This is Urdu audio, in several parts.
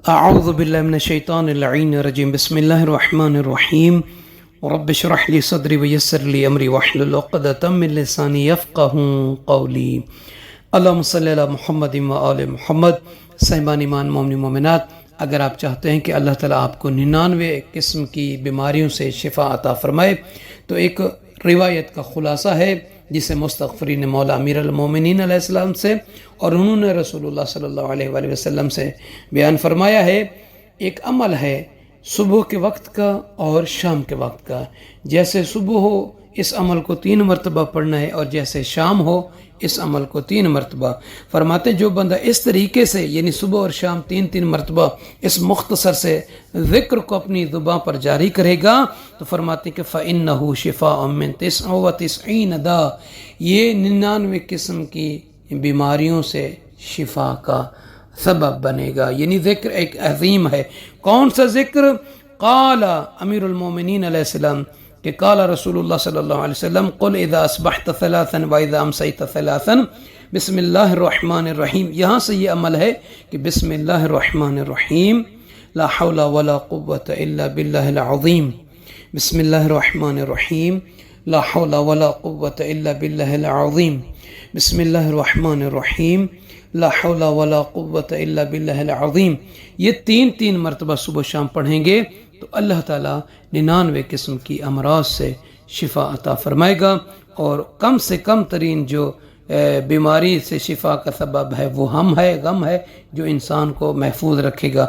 اعوذ باللہ من الشیطان اللعین الرجیم بسم اللہ الرحمن الرحیم رب اشرح لی صدری ویسر لی امری واحلل عقدۃ من لسانی یفقہوا قولی اللہم صلی علی محمد و آل محمد۔ صاحبان ایمان مومن مومنات، اگر آپ چاہتے ہیں کہ اللہ تعالیٰ آپ کو 99 قسم کی بیماریوں سے شفا عطا فرمائے تو ایک روایت کا خلاصہ ہے جسے مستغفرین مولا امیر المومنین علیہ السلام سے اور انہوں نے رسول اللہ صلی اللہ علیہ وآلہ وسلم سے بیان فرمایا ہے۔ ایک عمل ہے صبح کے وقت کا اور شام کے وقت کا، جیسے صبح ہو اس عمل کو 3 مرتبہ پڑھنا ہے اور جیسے شام ہو اس عمل کو 3 مرتبہ۔ فرماتے جو بندہ اس طریقے سے یعنی صبح اور شام 3 مرتبہ اس مختصر سے ذکر کو اپنی زبان پر جاری کرے گا تو فرماتے کہ فَإِنَّهُ شِفَاءٌ مِّن 99 داء، یہ 99 قسم کی بیماریوں سے شفا کا سبب بنے گا۔ یعنی ذکر ایک عظیم ہے۔ کون سا ذکر؟ قال امیر المومنین علیہ السلام کہ قال رسول اللہ صلی اللہ علیہ وسلم قل اذا اصبحت ثلاثا واذا امسیت ثلاثا بسم اللہ الرحمن الرحیم۔ یہاں سے یہ عمل ہے کہ بسم اللہ الرحمن الرحیم لا حول ولا قوة الا باللہ العظیم، بسم اللہ الرحمن الرحیم لا حول ولا قوة الا باللہ العظیم، بسم اللہ الرحمن الرحیم لا حول ولا قوة الا باللہ العظیم۔ یہ 3 مرتبہ صبح شام پڑھیں گے تو اللہ تعالیٰ 99 قسم کی امراض سے شفا عطا فرمائے گا، اور کم سے کم ترین جو بیماری سے شفا کا سبب ہے وہ غم ہے جو انسان کو محفوظ رکھے گا۔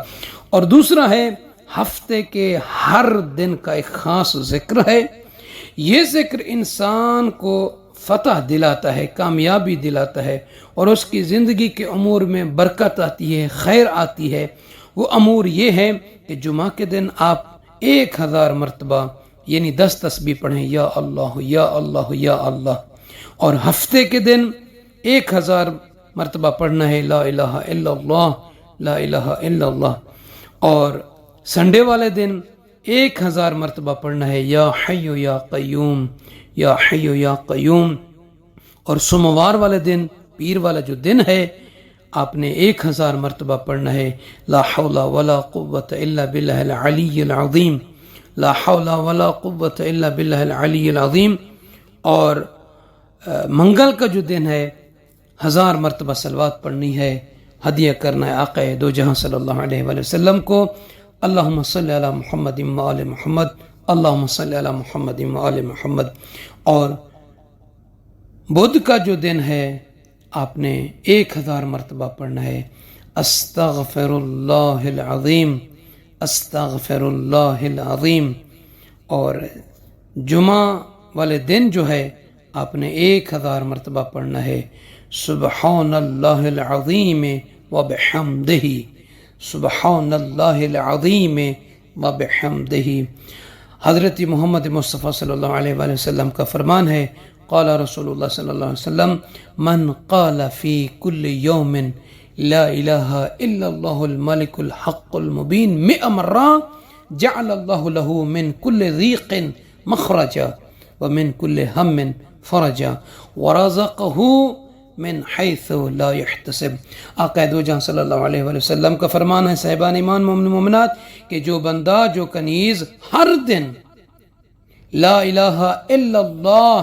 اور دوسرا ہے ہفتے کے ہر دن کا ایک خاص ذکر ہے۔ یہ ذکر انسان کو فتح دلاتا ہے، کامیابی دلاتا ہے، اور اس کی زندگی کے امور میں برکت آتی ہے، خیر آتی ہے۔ وہ امور یہ ہے کہ جمعہ کے دن آپ 1000 مرتبہ یعنی 10 تسبیح پڑھیں، یا اللہ یا اللہ یا اللہ، اور ہفتے کے دن 1000 مرتبہ پڑھنا ہے لا الہ الا اللہ لا الہ الا اللہ، اور سنڈے والے دن 1000 مرتبہ پڑھنا ہے یا حی یا قیوم یا حی یا قیوم، اور سوموار والے دن پیر والا جو دن ہے آپ نے 1000 مرتبہ پڑھنا ہے لا حول ولا قوة الا باللہ العلی العظیم، لا حول ولا قوة الا باللہ العلی العظیم، اور منگل کا جو دن ہے 1000 مرتبہ صلوات پڑھنی ہے، ہدیہ کرنا ہے آقا دو جہاں صلی اللہ علیہ وآلہ وسلم کو۔ اللہم صلی علی محمد و آل محمد، اللہم صلی علی محمد و آل محمد۔ اور بدھ کا جو دن ہے آپ نے 1000 مرتبہ پڑھنا ہے استغفر اللہ العظیم استغفر اللہ العظیم، اور جمعہ والے دن جو ہے آپ نے 1000 مرتبہ پڑھنا ہے سبحان اللہ العظیم وبحمدہ، سبحان اللہ العظیم وبحمدہ۔ حضرت محمد مصطفیٰ صلی اللہ علیہ وآلہ وسلم کا فرمان ہے، قال رسول اللہ صلی اللہ علیہ وسلم من قال فی کل یوم لا الہ الا اللہ الملک الحق المبین 100 مرہ جعل اللہ له من کل ضیق مخرجا ومن کل ہم فرجا ورزقہ من حیث لا يحتسب۔ آقا دو جہاں صلی اللہ علیہ وآلہ وسلم کا فرمان ہے، صاحبان ایمان مومن مومنات، کہ جو بندہ جو کنیز ہر دن لا الہ الا اللہ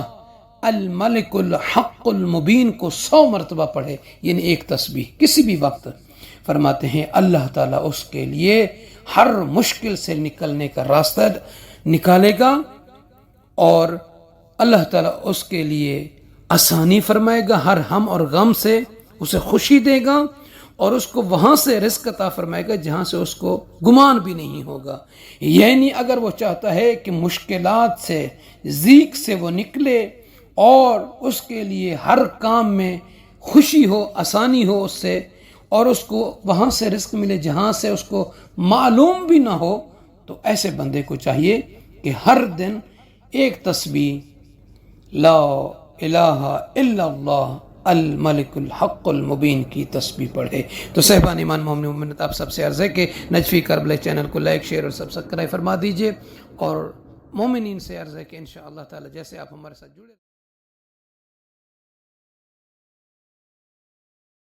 الملک الحق المبین کو 100 مرتبہ پڑھے، یعنی ایک تسبیح کسی بھی وقت، فرماتے ہیں اللہ تعالیٰ اس کے لیے ہر مشکل سے نکلنے کا راستہ نکالے گا، اور اللہ تعالیٰ اس کے لیے آسانی فرمائے گا، ہر ہم اور غم سے اسے خوشی دے گا، اور اس کو وہاں سے رزق عطا فرمائے گا جہاں سے اس کو گمان بھی نہیں ہوگا۔ یعنی اگر وہ چاہتا ہے کہ مشکلات سے ضیق سے وہ نکلے اور اس کے لیے ہر کام میں خوشی ہو، آسانی ہو اس سے، اور اس کو وہاں سے رزق ملے جہاں سے اس کو معلوم بھی نہ ہو، تو ایسے بندے کو چاہیے کہ ہر دن ایک تسبیح لا الہ الا اللہ الملک الحق المبین کی تسبیح پڑھے۔ تو صاحبان ایمان مومن مومنات، آپ سب سے عرض ہے کہ نجفی کربلا چینل کو لائک، شیئر اور سبسکرائب فرما دیجئے، اور مومنین سے عرض ہے کہ انشاءاللہ تعالی جیسے آپ ہمارے ساتھ جڑے